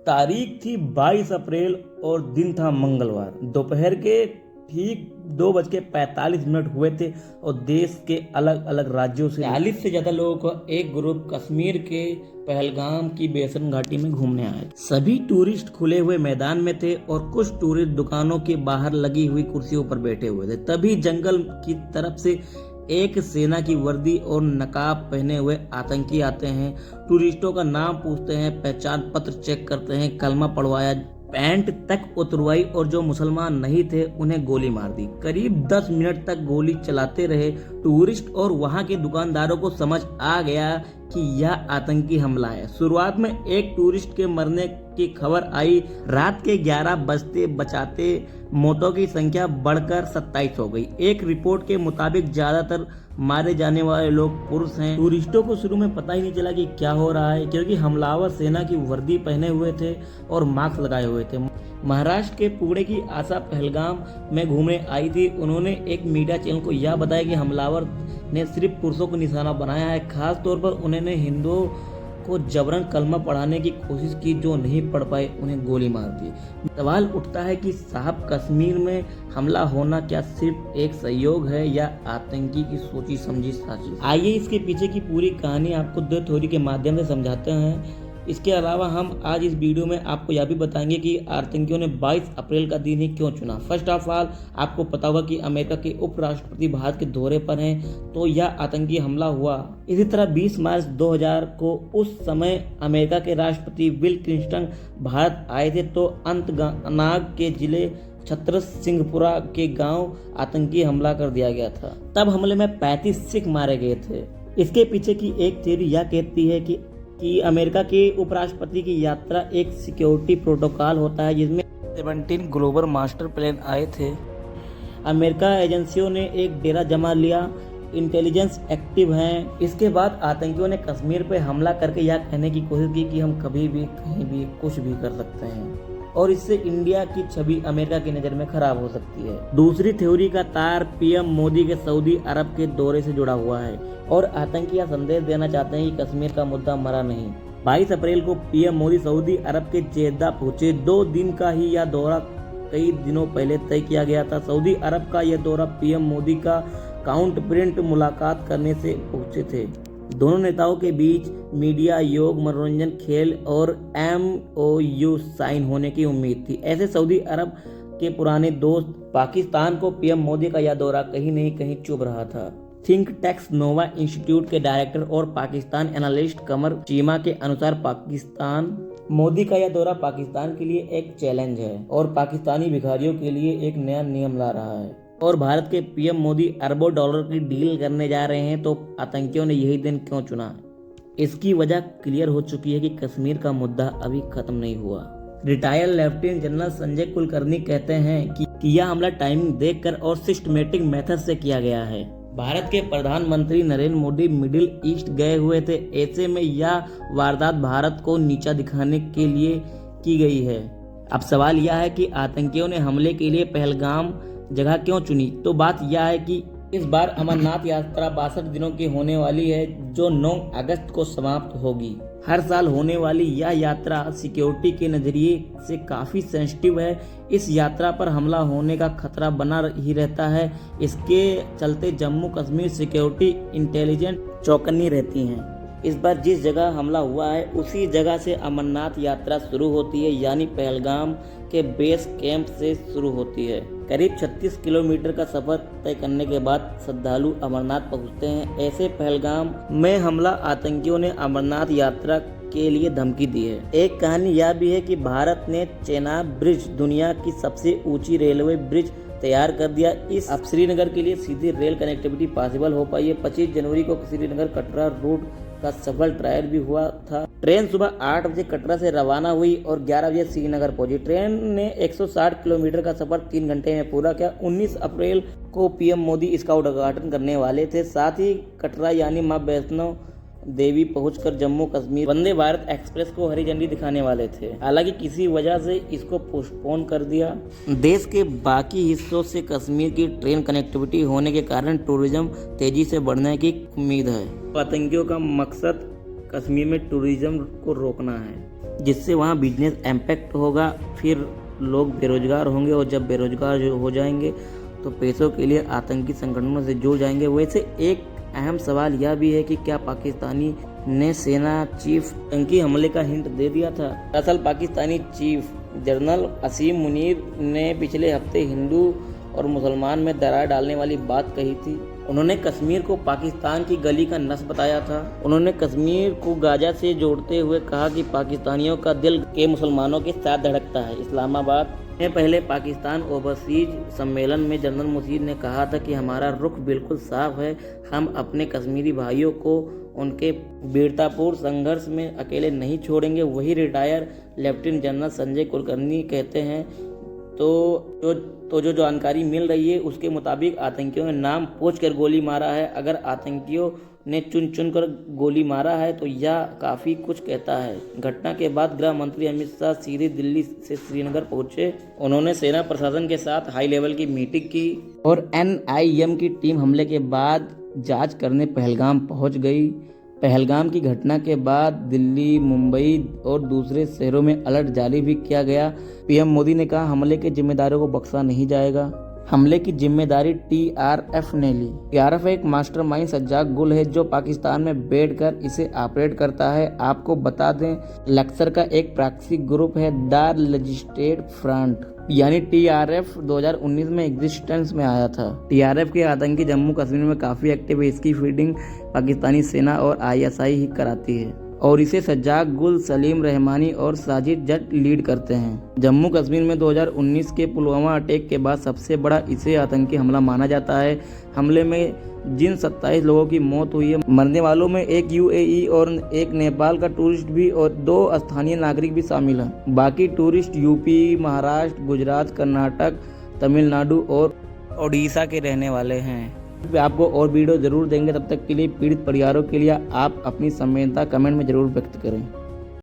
तारीख थी 22 अप्रैल और दिन था मंगलवार। दोपहर के ठीक 2:45 हुए थे और देश के अलग अलग राज्यों से 40 से ज्यादा लोगों का एक ग्रुप कश्मीर के पहलगाम की बेसन घाटी में घूमने आए। सभी टूरिस्ट खुले हुए मैदान में थे और कुछ टूरिस्ट दुकानों के बाहर लगी हुई कुर्सियों पर बैठे हुए थे। तभी जंगल की तरफ से एक सेना की वर्दी और नकाब पहने हुए आतंकी आते हैं। टूरिस्टों का नाम पूछते हैं, पहचान पत्र चेक करते हैं, कलमा पढ़वाया, पैंट तक उतरवाई और जो मुसलमान नहीं थे उन्हें गोली मार दी। करीब 10 मिनट तक गोली चलाते रहे। टूरिस्ट और वहां के दुकानदारों को समझ आ गया कि यह आतंकी हमला है। शुरुआत में एक टूरिस्ट के मरने की खबर आई। रात के 11 बजते बचाते मौतों की संख्या बढ़कर 27 हो गई। एक रिपोर्ट के मुताबिक ज्यादातर मारे जाने वाले लोग पुरुष हैं। टूरिस्टों को शुरू में पता ही नहीं चला कि क्या हो रहा है, क्योंकि हमलावर सेना की वर्दी पहने हुए थे और मास्क लगाए हुए थे। महाराष्ट्र के पुणे की आशा पहलगाम में घूमने आई थी। उन्होंने एक मीडिया चैनल को यह बताया कि हमलावर ने सिर्फ पुरुषों को निशाना बनाया है। खास तौर पर उन्होंने हिंदुओं को जबरन कलमा पढ़ाने की कोशिश की। जो नहीं पढ़ पाए उन्हें गोली मार दी। सवाल उठता है कि साहब, कश्मीर में हमला होना क्या सिर्फ एक सहयोग है या आतंकी की सोची समझी साजिश? आइए इसके पीछे की पूरी कहानी आपको दो थ्योरी के माध्यम से समझाते हैं। इसके अलावा हम आज इस वीडियो में आपको यह भी बताएंगे कि आतंकियों ने 22 अप्रैल का दिन ही क्यों चुना। फर्स्ट ऑफ ऑल, आपको पता होगा कि अमेरिका के उपराष्ट्रपति भारत के दौरे पर हैं, तो यह आतंकी हमला हुआ। इसी तरह 20 मार्च 2000 को उस समय अमेरिका के राष्ट्रपति बिल क्लिंटन भारत आए थे, तो अनंतनाग के जिले छत्र सिंहपुरा के गांव आतंकी हमला कर दिया गया था। तब हमले में 35 सिख मारे गए थे। इसके पीछे की एक थ्योरी यह कहती है कि अमेरिका के उपराष्ट्रपति की यात्रा एक सिक्योरिटी प्रोटोकॉल होता है, जिसमें 17 ग्लोबल मास्टर प्लान आए थे। अमेरिका एजेंसियों ने एक डेरा जमा लिया, इंटेलिजेंस एक्टिव हैं। इसके बाद आतंकियों ने कश्मीर पर हमला करके यह कहने की कोशिश की कि हम कभी भी कहीं भी कुछ भी कर सकते हैं, और इससे इंडिया की छवि अमेरिका की नज़र में खराब हो सकती है। दूसरी थ्योरी का तार पीएम मोदी के सऊदी अरब के दौरे से जुड़ा हुआ है और आतंकी यह संदेश देना चाहते हैं कि कश्मीर का मुद्दा मरा नहीं। 22 अप्रैल को पीएम मोदी सऊदी अरब के जेद्दा पहुंचे। 2 दिन का ही यह दौरा कई दिनों पहले तय किया गया था। सऊदी अरब का यह दौरा पीएम मोदी का काउंट प्रिंट मुलाकात करने से पहुंचे थे। दोनों नेताओं के बीच मीडिया, योग, मनोरंजन, खेल और MOU साइन होने की उम्मीद थी। ऐसे सऊदी अरब के पुराने दोस्त पाकिस्तान को पीएम मोदी का यह दौरा कहीं नहीं कहीं चुभ रहा था। थिंक टैक्स नोवा इंस्टीट्यूट के डायरेक्टर और पाकिस्तान एनालिस्ट कमर चीमा के अनुसार मोदी का यह दौरा पाकिस्तान के लिए एक चैलेंज है और पाकिस्तानी भिखारियों के लिए एक नया नियम ला रहा है। और भारत के पीएम मोदी अरबों डॉलर की डील करने जा रहे हैं, तो आतंकियों ने यही दिन क्यों चुना? इसकी वजह क्लियर हो चुकी है कि कश्मीर का मुद्दा अभी खत्म नहीं हुआ। Retired lieutenant general Sanjay Kulkarni कहते हैं कि यह हमला टाइमिंग देखकर और सिस्टमेटिक मेथड से किया गया है। भारत के प्रधानमंत्री नरेंद्र मोदी मिडिल ईस्ट गए हुए थे। ऐसे में यह वारदात भारत को नीचा दिखाने के लिए की गई है। अब सवाल यह है कि आतंकियों ने हमले के लिए पहलगाम जगह क्यों चुनी? तो बात यह है कि इस बार अमरनाथ यात्रा 62 दिनों की होने वाली है, जो 9 अगस्त को समाप्त होगी। हर साल होने वाली यह यात्रा सिक्योरिटी के नजरिए से काफी सेंसिटिव है। इस यात्रा पर हमला होने का खतरा बना ही रहता है। इसके चलते जम्मू कश्मीर सिक्योरिटी इंटेलिजेंस चौकन्नी रहती हैं। इस बार जिस जगह हमला हुआ है उसी जगह से अमरनाथ यात्रा शुरू होती है, यानी पहलगाम के बेस कैंप से शुरू होती है। करीब 36 किलोमीटर का सफर तय करने के बाद श्रद्धालु अमरनाथ पहुंचते हैं। ऐसे पहलगाम में हमला आतंकियों ने अमरनाथ यात्रा के लिए धमकी दी है। एक कहानी यह भी है कि भारत ने चेनाब ब्रिज, दुनिया की सबसे ऊंची रेलवे ब्रिज तैयार कर दिया। इस अब श्रीनगर के लिए सीधी रेल कनेक्टिविटी पॉसिबल हो पाई है। 25 जनवरी को श्रीनगर कटरा रूट का सफल ट्रायल भी हुआ था। ट्रेन सुबह 8 बजे कटरा से रवाना हुई और 11 बजे श्रीनगर पहुंची। ट्रेन ने 160 किलोमीटर का सफर 3 घंटे में पूरा किया। 19 अप्रैल को पीएम मोदी इसका उद्घाटन करने वाले थे। साथ ही कटरा यानी मां वैष्णो देवी पहुंचकर जम्मू कश्मीर वंदे भारत एक्सप्रेस को हरी झंडी दिखाने वाले थे। हालांकि किसी वजह से इसको पोस्टपोन कर दिया। देश के बाकी हिस्सों से कश्मीर की ट्रेन कनेक्टिविटी होने के कारण टूरिज्म तेजी से बढ़ने की उम्मीद है। आतंकियों का मकसद कश्मीर में टूरिज्म को रोकना है, जिससे वहाँ बिजनेस इम्पैक्ट होगा। फिर लोग बेरोजगार होंगे और जब बेरोजगार हो जाएंगे तो पैसों के लिए आतंकी संगठनों से जुड़ जाएंगे। वैसे एक अहम सवाल यह भी है कि क्या पाकिस्तानी ने सेना चीफ आतंकी हमले का हिंट दे दिया था? दरअसल पाकिस्तानी चीफ जनरल असीम मुनीर ने पिछले हफ्ते हिंदू और मुसलमान में दरार डालने वाली बात कही थी। उन्होंने कश्मीर को पाकिस्तान की गली का नस बताया था। उन्होंने कश्मीर को गाजा से जोड़ते हुए कहा कि पाकिस्तानियों का दिल के मुसलमानों के साथ धड़कता है। इस्लामाबाद में पहले पाकिस्तान ओवरसीज सम्मेलन में जनरल मुनीर ने कहा था कि हमारा रुख बिल्कुल साफ है, हम अपने कश्मीरी भाइयों को उनके वीरतापूर्ण संघर्ष में अकेले नहीं छोड़ेंगे। वही retire lieutenant general Sanjay Kulkarni कहते हैं तो जो जानकारी मिल रही है उसके मुताबिक आतंकियों ने नाम पूछकर गोली मारा है। अगर आतंकियों ने चुन चुन कर गोली मारा है तो यह काफ़ी कुछ कहता है। घटना के बाद गृह मंत्री अमित शाह सीधे दिल्ली से श्रीनगर पहुंचे। उन्होंने सेना प्रशासन के साथ हाई लेवल की मीटिंग की और NIM की टीम हमले के बाद जांच करने पहलगाम पहुंच गई। पहलगाम की घटना के बाद दिल्ली, मुंबई और दूसरे शहरों में अलर्ट जारी भी किया गया। PM मोदी ने कहा हमले के जिम्मेदारों को बख्शा नहीं जाएगा। हमले की जिम्मेदारी TRF ने ली। TRF एक मास्टरमाइंड सज्जाद गुल है जो पाकिस्तान में बैठकर इसे ऑपरेट करता है। आपको बता दें लश्कर का एक प्रॉक्सी ग्रुप है द लेजिस्लेटिव फ्रंट यानी TRF 2019 में एग्जिस्टेंस में आया था। TRF के आतंकी जम्मू कश्मीर में काफ़ी एक्टिव है। इसकी फीडिंग पाकिस्तानी सेना और ISI ही कराती है और इसे सज्जाद गुल, सलीम रहमानी और साजिद जट लीड करते हैं। जम्मू कश्मीर में 2019 के पुलवामा अटैक के बाद सबसे बड़ा इसे आतंकी हमला माना जाता है। हमले में जिन 27 लोगों की मौत हुई है, मरने वालों में एक UAE और एक नेपाल का टूरिस्ट भी और 2 स्थानीय नागरिक भी शामिल हैं। बाकी टूरिस्ट UP, महाराष्ट्र, गुजरात, कर्नाटक, तमिलनाडु और ओडिशा के रहने वाले हैं। आपको और वीडियो जरूर देंगे। तब तक के लिए पीड़ित परिवारों के लिए आप अपनी संवेदना कमेंट में जरूर व्यक्त करें।